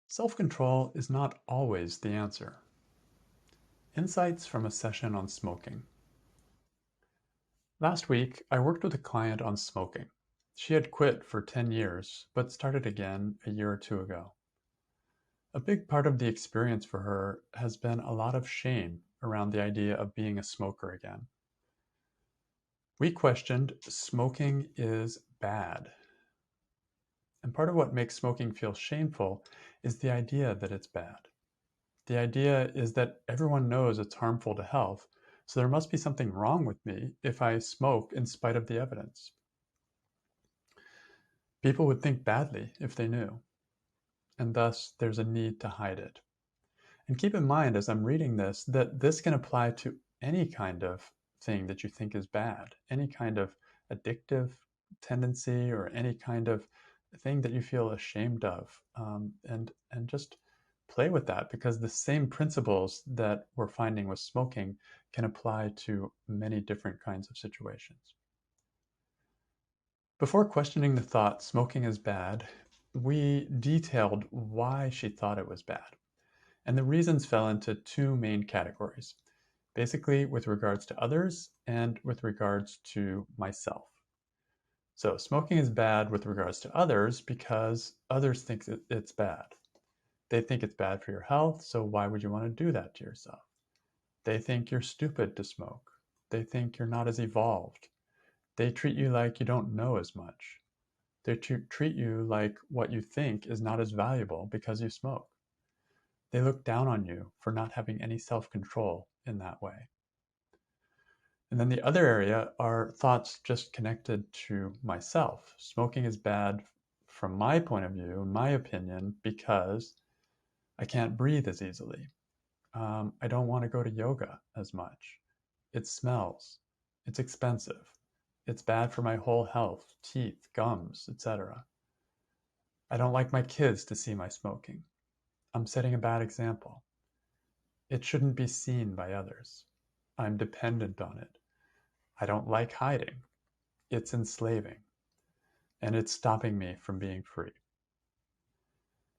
Self-control is not always the answer. Insights from a session on smoking. Last week, I worked with a client on smoking. She had quit for 10 years, but started again a year or two ago. A big part of the experience for her has been a lot of shame around the idea of being a smoker again. We questioned smoking is bad. And part of what makes smoking feel shameful is the idea that it's bad. The idea is that everyone knows it's harmful to health, so there must be something wrong with me if I smoke in spite of the evidence. People would think badly if they knew, and thus there's a need to hide it. And keep in mind as I'm reading this that this can apply to any kind of thing that you think is bad, any kind of addictive tendency or any kind of thing that you feel ashamed of, and just play with that, because the same principles that we're finding with smoking can apply to many different kinds of situations. Before questioning the thought smoking is bad, we detailed why she thought it was bad. And the reasons fell into two main categories, basically with regards to others and with regards to myself. So smoking is bad with regards to others because others think that it's bad. They think it's bad for your health, so why would you want to do that to yourself? They think you're stupid to smoke. They think you're not as evolved. They treat you like you don't know as much. They treat you like what you think is not as valuable because you smoke. They look down on you for not having any self-control in that way. And then the other area are thoughts just connected to myself. Smoking is bad from my point of view, in my opinion, because I can't breathe as easily. I don't want to go to yoga as much. It smells. It's expensive. It's bad for my whole health, teeth, gums, etc. I don't like my kids to see my smoking. I'm setting a bad example. It shouldn't be seen by others. I'm dependent on it. I don't like hiding. It's enslaving. And it's stopping me from being free.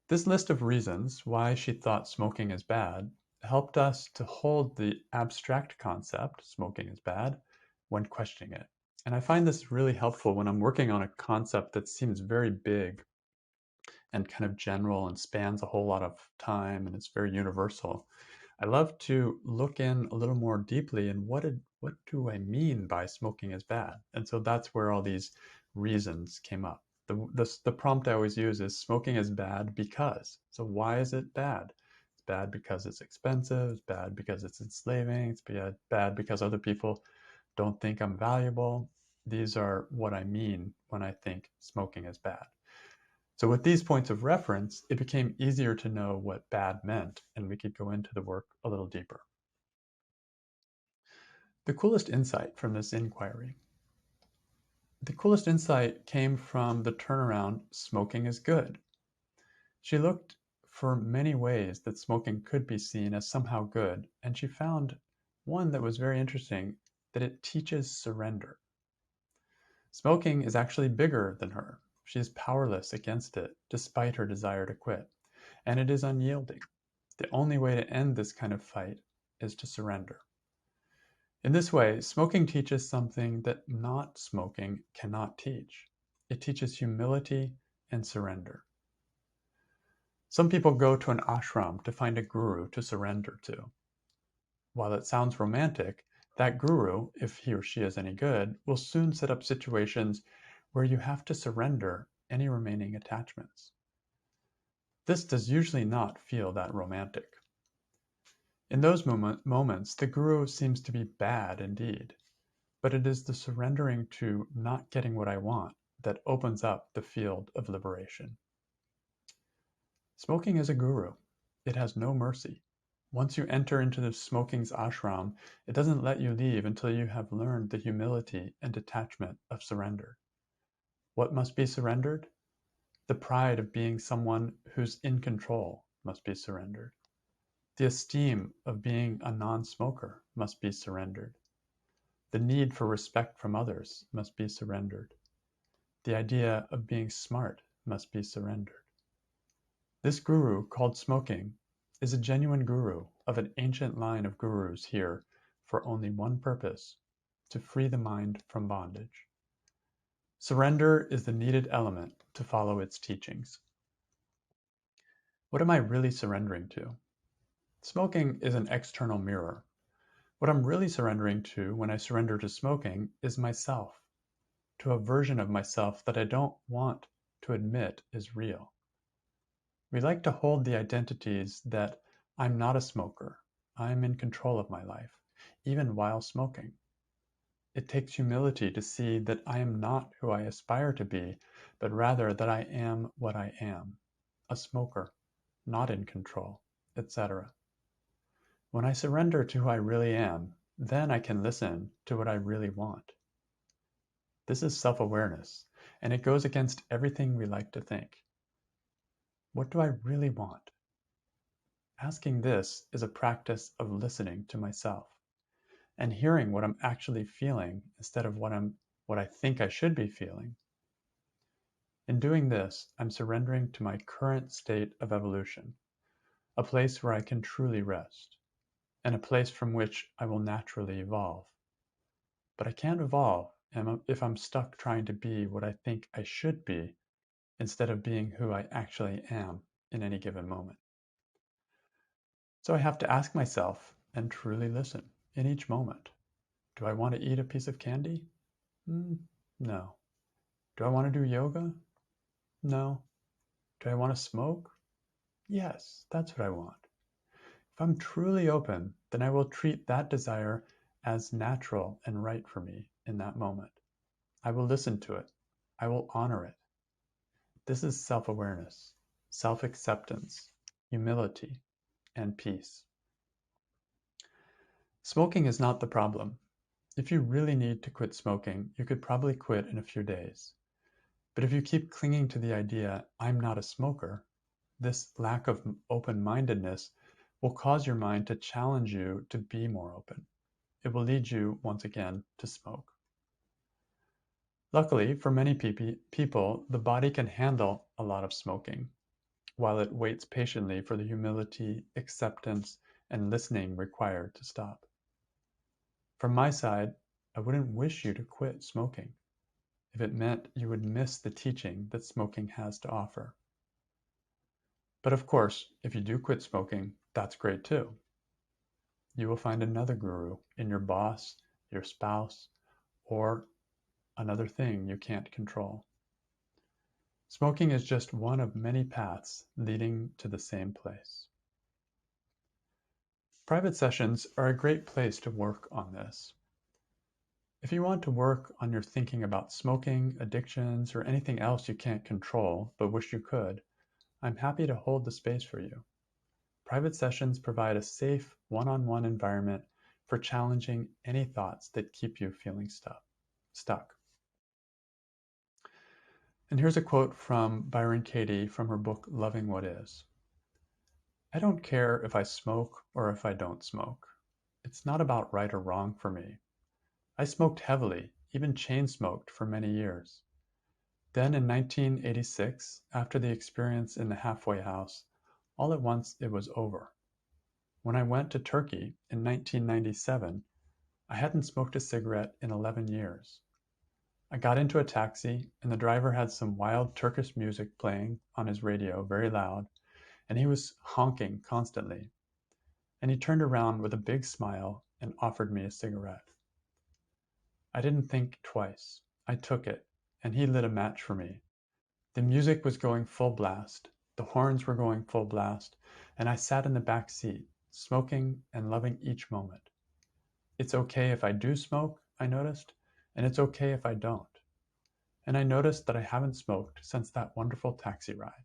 This list of reasons why she thought smoking is bad helped us to hold the abstract concept, smoking is bad, when questioning it. And I find this really helpful when I'm working on a concept that seems very big and kind of general and spans a whole lot of time and it's very universal. I love to look in a little more deeply and what do I mean by smoking is bad? And so that's where all these reasons came up. The prompt I always use is smoking is bad because. So why is it bad? It's bad because it's expensive. It's bad because it's enslaving. It's bad because other people don't think I'm valuable. These are what I mean when I think smoking is bad. So with these points of reference, it became easier to know what bad meant, and we could go into the work a little deeper. The coolest insight from this inquiry. The coolest insight came from the turnaround, smoking is good. She looked for many ways that smoking could be seen as somehow good, and she found one that was very interesting, that it teaches surrender. Smoking is actually bigger than her. She is powerless against it, despite her desire to quit, and it is unyielding. The only way to end this kind of fight is to surrender. In this way, smoking teaches something that not smoking cannot teach. It teaches humility and surrender. Some people go to an ashram to find a guru to surrender to. While it sounds romantic, that guru, if he or she is any good, will soon set up situations where you have to surrender any remaining attachments. This does usually not feel that romantic. In those moments, the guru seems to be bad indeed, but it is the surrendering to not getting what I want that opens up the field of liberation. Smoking is a guru. It has no mercy. Once you enter into the smoking's ashram, it doesn't let you leave until you have learned the humility and detachment of surrender. What must be surrendered? The pride of being someone who's in control must be surrendered. The esteem of being a non-smoker must be surrendered. The need for respect from others must be surrendered. The idea of being smart must be surrendered. This guru called smoking is a genuine guru of an ancient line of gurus here for only one purpose: to free the mind from bondage. Surrender is the needed element to follow its teachings. What am I really surrendering to? Smoking is an external mirror. What I'm really surrendering to when I surrender to smoking is myself, to a version of myself that I don't want to admit is real. We like to hold the identities that I'm not a smoker, I'm in control of my life, even while smoking. It takes humility to see that I am not who I aspire to be, but rather that I am what I am, a smoker, not in control, etc. When I surrender to who I really am, then I can listen to what I really want. This is self-awareness, and it goes against everything we like to think. What do I really want? Asking this is a practice of listening to myself and hearing what I'm actually feeling instead of what I think I should be feeling. In doing this, I'm surrendering to my current state of evolution, a place where I can truly rest, and a place from which I will naturally evolve. But I can't evolve if I'm stuck trying to be what I think I should be instead of being who I actually am in any given moment. So I have to ask myself and truly listen in each moment. Do I want to eat a piece of candy? No. Do I want to do yoga? No. Do I want to smoke? Yes, that's what I want. If I'm truly open, then I will treat that desire as natural and right for me in that moment. I will listen to it. I will honor it. This is self-awareness, self-acceptance, humility, and peace. Smoking is not the problem. If you really need to quit smoking, you could probably quit in a few days. But if you keep clinging to the idea, I'm not a smoker, this lack of open-mindedness will cause your mind to challenge you to be more open. It will lead you, once again, to smoke. Luckily, for many people, the body can handle a lot of smoking, while it waits patiently for the humility, acceptance, and listening required to stop. From my side, I wouldn't wish you to quit smoking if it meant you would miss the teaching that smoking has to offer. But of course, if you do quit smoking, that's great too. You will find another guru in your boss, your spouse, or another thing you can't control. Smoking is just one of many paths leading to the same place. Private sessions are a great place to work on this. If you want to work on your thinking about smoking, addictions, or anything else you can't control but wish you could, I'm happy to hold the space for you. Private sessions provide a safe, one-on-one environment for challenging any thoughts that keep you feeling stuck. And here's a quote from Byron Katie from her book, Loving What Is. I don't care if I smoke or if I don't smoke. It's not about right or wrong for me. I smoked heavily, even chain smoked for many years. Then in 1986, after the experience in the halfway house, all at once it was over. When I went to Turkey in 1997, I hadn't smoked a cigarette in 11 years. I got into a taxi, and the driver had some wild Turkish music playing on his radio very loud, and he was honking constantly. And he turned around with a big smile and offered me a cigarette. I didn't think twice. I took it, and he lit a match for me. The music was going full blast, the horns were going full blast, and I sat in the back seat, smoking and loving each moment. It's okay if I do smoke, I noticed, and it's okay if I don't. And I noticed that I haven't smoked since that wonderful taxi ride.